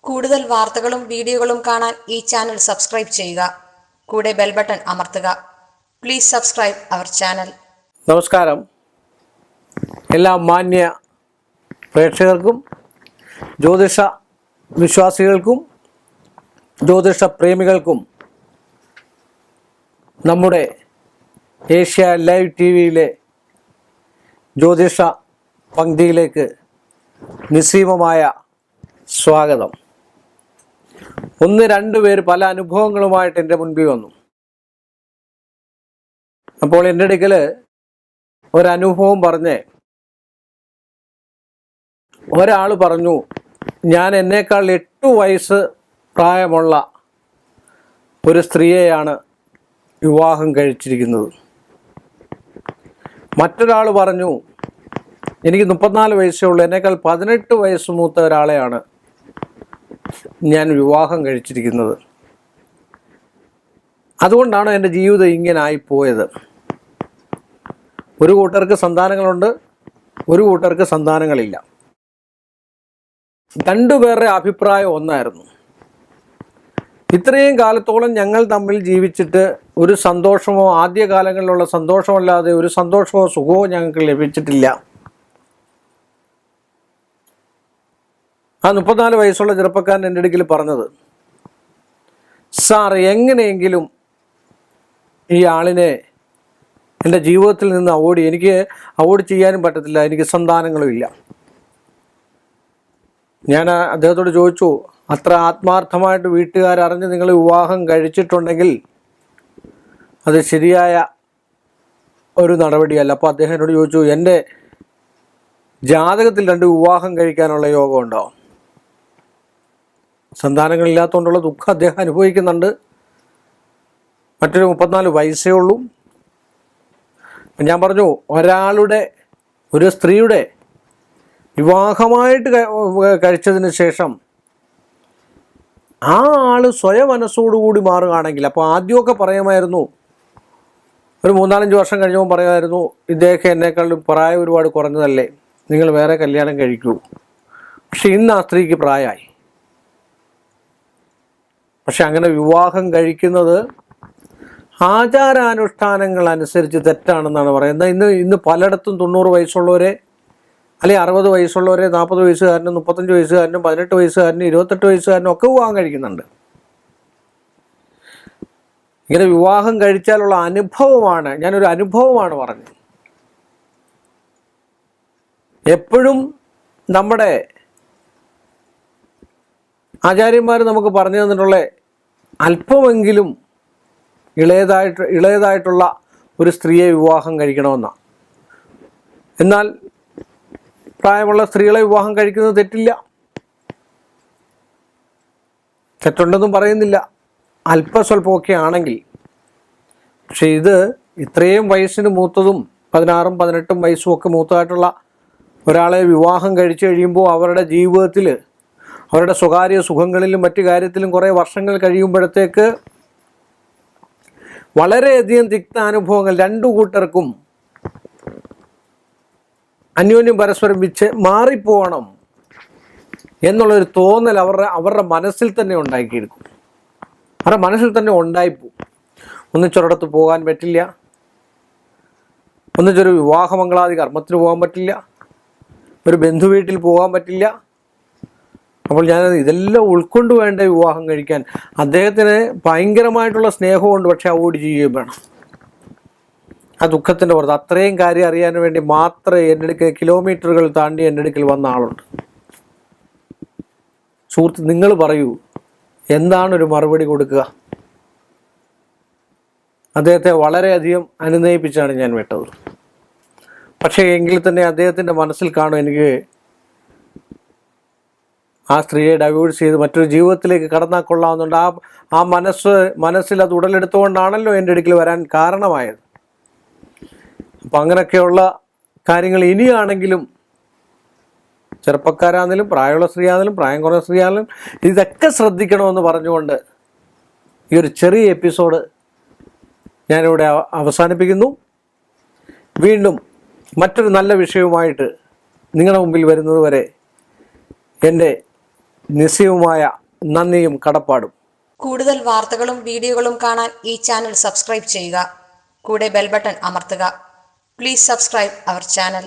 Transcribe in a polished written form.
കൂടുതൽ വാർത്തകളും വീഡിയോകളും കാണാൻ ഈ ചാനൽ സബ്സ്ക്രൈബ് ചെയ്യുക. കൂടെ ബെൽ ബട്ടൺ അമർത്തുക. Please subscribe our channel. നമസ്കാരം. എല്ലാ മാന്യ പ്രേക്ഷകർക്കും ജ്യോതിഷ വിശ്വാസികൾക്കും ജ്യോതിഷ പ്രേമികൾക്കും നമ്മുടെ ഏഷ്യ ലൈവ് ടി-വിയിലെ ജ്യോതിഷ പങ്ക്തിയിലേക്ക് നിസ്സീമമായ സ്വാഗതം. രണ്ട് പേര് പല അനുഭവങ്ങളുമായിട്ട് എൻ്റെ മുൻപിൽ വന്നു. അപ്പോൾ എൻ്റെ അടുക്കൽ ഒരനുഭവം പറഞ്ഞ് ഒരാൾ പറഞ്ഞു, ഞാൻ എന്നേക്കാൾ 8 വയസ്സ് പ്രായമുള്ള ഒരു സ്ത്രീയെയാണ് വിവാഹം കഴിച്ചിരിക്കുന്നത്. മറ്റൊരാൾ പറഞ്ഞു, എനിക്ക് 34 വയസ്സേ ഉള്ളൂ, എന്നേക്കാൾ 18 വയസ്സ് മൂത്ത ഒരാളെയാണ് ഞാൻ വിവാഹം കഴിച്ചിരിക്കുന്നത്. അതുകൊണ്ടാണ് എൻ്റെ ജീവിതം ഇങ്ങനെ ആയിപ്പോയത്. ഒരു കൂട്ടർക്ക് സന്താനങ്ങളുണ്ട്, ഒരു കൂട്ടർക്ക് സന്താനങ്ങളില്ല. രണ്ടുപേരുടെ അഭിപ്രായം ഒന്നായിരുന്നു. ഇത്രയും കാലത്തോളം ഞങ്ങൾ തമ്മിൽ ജീവിച്ചിട്ട് ഒരു സന്തോഷമോ, ആദ്യകാലങ്ങളിലുള്ള സന്തോഷമല്ലാതെ ഒരു സന്തോഷമോ സുഖമോ ഞങ്ങൾക്ക് ലഭിച്ചിട്ടില്ല. ആ 34 വയസ്സുള്ള ചെറുപ്പക്കാരൻ എൻ്റെ അടുക്കൽ പറഞ്ഞത്, സാർ എങ്ങനെയെങ്കിലും ഈ ആളിനെ എൻ്റെ ജീവിതത്തിൽ നിന്ന് എനിക്ക് അവോയ്ഡ് ചെയ്യാനും പറ്റത്തില്ല, എനിക്ക് സന്താനങ്ങളും ഇല്ല. ഞാൻ അദ്ദേഹത്തോട് ചോദിച്ചു, അത്ര ആത്മാർത്ഥമായിട്ട് വീട്ടുകാരറിഞ്ഞ് നിങ്ങൾ വിവാഹം കഴിച്ചിട്ടുണ്ടെങ്കിൽ അത് ശരിയായ ഒരു നടപടിയല്ല. അപ്പോൾ അദ്ദേഹം എന്നോട് ചോദിച്ചു, എൻ്റെ ജാതകത്തിൽ 2 വിവാഹം കഴിക്കാനുള്ള യോഗമുണ്ടോ? സന്താനങ്ങളില്ലാത്തതുകൊണ്ടുള്ള ദുഃഖം അദ്ദേഹം അനുഭവിക്കുന്നുണ്ട്. മറ്റൊരു 34 വയസ്സേ ഉള്ളൂ. ഞാൻ പറഞ്ഞു, ഒരു സ്ത്രീയുടെ വിവാഹമായിട്ട് കഴിച്ചതിന് ശേഷം ആ ആൾ സ്വയം മനസ്സോടുകൂടി മാറുകയാണെങ്കിൽ, അപ്പോൾ ആദ്യമൊക്കെ പറയുമായിരുന്നു, ഒരു 3-4 വർഷം കഴിഞ്ഞപ്പോൾ പറയുമായിരുന്നു, ഇദ്ദേഹം എന്നേക്കാളും പ്രായം ഒരുപാട് കുറഞ്ഞതല്ലേ, നിങ്ങൾ വേറെ കല്യാണം കഴിക്കൂ. പക്ഷെ ഇന്ന് ആ സ്ത്രീക്ക് പ്രായമായി. പക്ഷെ അങ്ങനെ വിവാഹം കഴിക്കുന്നത് ആചാരാനുഷ്ഠാനങ്ങൾ അനുസരിച്ച് തെറ്റാണെന്നാണ് പറയുന്നത്. ഇന്ന് പലയിടത്തും 90 വയസ്സുള്ളവരെ, അല്ലെങ്കിൽ 60 വയസ്സുള്ളവരെ 40 വയസ്സുകാരനും 35 വയസ്സുകാരനും 18 വയസ്സുകാരനും 28 വയസ്സുകാരനും ഒക്കെ വിവാഹം കഴിക്കുന്നുണ്ട്. ഇങ്ങനെ വിവാഹം കഴിച്ചാലുള്ള അനുഭവമാണ്, ഞാനൊരു അനുഭവമാണ് പറഞ്ഞത്. എപ്പോഴും നമ്മുടെ ആചാര്യന്മാർ നമുക്ക് പറഞ്ഞു തന്നിട്ടുള്ള അല്പമെങ്കിലും ഇളയതായിട്ടുള്ള ഒരു സ്ത്രീയെ വിവാഹം കഴിക്കണമെന്നാണ്. എന്നാൽ പ്രായമുള്ള സ്ത്രീകളെ വിവാഹം കഴിക്കുന്നത് തെറ്റില്ല, തെറ്റുണ്ടെന്നും പറയുന്നില്ല, അല്പസ്വല്പമൊക്കെ ആണെങ്കിൽ. പക്ഷെ ഇത് ഇത്രയും വയസ്സിന് മൂത്തതും 16ഉം 18ഉം വയസ്സും ഒക്കെ മൂത്തതായിട്ടുള്ള ഒരാളെ വിവാഹം കഴിച്ചു കഴിയുമ്പോൾ അവരുടെ ജീവിതത്തിൽ, അവരുടെ സ്വകാര്യ സുഖങ്ങളിലും മറ്റു കാര്യത്തിലും കുറേ വർഷങ്ങൾ കഴിയുമ്പോഴത്തേക്ക് വളരെയധികം തിക്താനുഭവങ്ങൾ, 2 കൂട്ടർക്കും അന്യോന്യം പരസ്പരം മാറിപ്പോകണം എന്നുള്ളൊരു തോന്നൽ അവരുടെ മനസ്സിൽ തന്നെ ഉണ്ടാക്കിയെടുക്കും. അവരുടെ മനസ്സിൽ തന്നെ ഉണ്ടായിപ്പോവും. ഒന്നിച്ചൊരിടത്ത് പോകാൻ പറ്റില്ല, ഒന്നിച്ചൊരു വിവാഹമംഗളാദി കർമ്മത്തിന് പോകാൻ പറ്റില്ല, ഒരു ബന്ധുവീട്ടിൽ പോകാൻ പറ്റില്ല. അപ്പോൾ ഇതെല്ലാം ഉൾക്കൊണ്ട് വേണ്ട വിവാഹം കഴിക്കാൻ. അദ്ദേഹത്തിന് ഭയങ്കരമായിട്ടുള്ള സ്നേഹമുണ്ട്, പക്ഷെ അവോയ്ഡ് ചെയ്യുകയും വേണം. ആ ദുഃഖത്തിൻ്റെ പുറത്ത് അത്രയും കാര്യം അറിയാൻ വേണ്ടി മാത്രമേ എൻ്റെ അടുക്കൽ കിലോമീറ്ററുകൾ താണ്ടി എൻ്റെ അടുക്കൽ വന്ന ആളുണ്ട്. സുഹൃത്ത്, നിങ്ങൾ പറയൂ, എന്താണ് ഒരു മറുപടി കൊടുക്കുക? അദ്ദേഹത്തെ വളരെയധികം അനുനയിപ്പിച്ചാണ് ഞാൻ വിട്ടത്. പക്ഷേ എങ്കിൽ തന്നെ അദ്ദേഹത്തിൻ്റെ മനസ്സിൽ കാണും, എനിക്ക് ആ സ്ത്രീയെ ഡൈവേഴ്സ് ചെയ്ത് മറ്റൊരു ജീവിതത്തിലേക്ക് കടന്നാൽ കൊള്ളാവുന്നുണ്ട്. ആ മനസ്സിൽ അത് ഉടലെടുത്തുകൊണ്ടാണല്ലോ എൻ്റെ അടുക്കൽ വരാൻ കാരണമായത്. അപ്പം അങ്ങനെയൊക്കെയുള്ള കാര്യങ്ങൾ ഇനിയാണെങ്കിലും ചെറുപ്പക്കാരാണെങ്കിലും പ്രായമുള്ള സ്ത്രീയാണെങ്കിലും പ്രായം കുറഞ്ഞ സ്ത്രീയാണെങ്കിലും ഇതൊക്കെ ശ്രദ്ധിക്കണമെന്ന് പറഞ്ഞുകൊണ്ട് ഈ ഒരു ചെറിയ എപ്പിസോഡ് ഞാനിവിടെ അവസാനിപ്പിക്കുന്നു. വീണ്ടും മറ്റൊരു നല്ല വിഷയവുമായിട്ട് നിങ്ങളുടെ മുമ്പിൽ വരുന്നത് വരെ എൻ്റെ നിസ്സീയവുമായ നന്ദിയും കടപ്പാടും. കൂടുതൽ വാർത്തകളും വീഡിയോകളും കാണാൻ ഈ ചാനൽ സബ്സ്ക്രൈബ് ചെയ്യുക. കൂടെ ബെൽ ബട്ടൺ അമർത്തുക. Please subscribe our channel.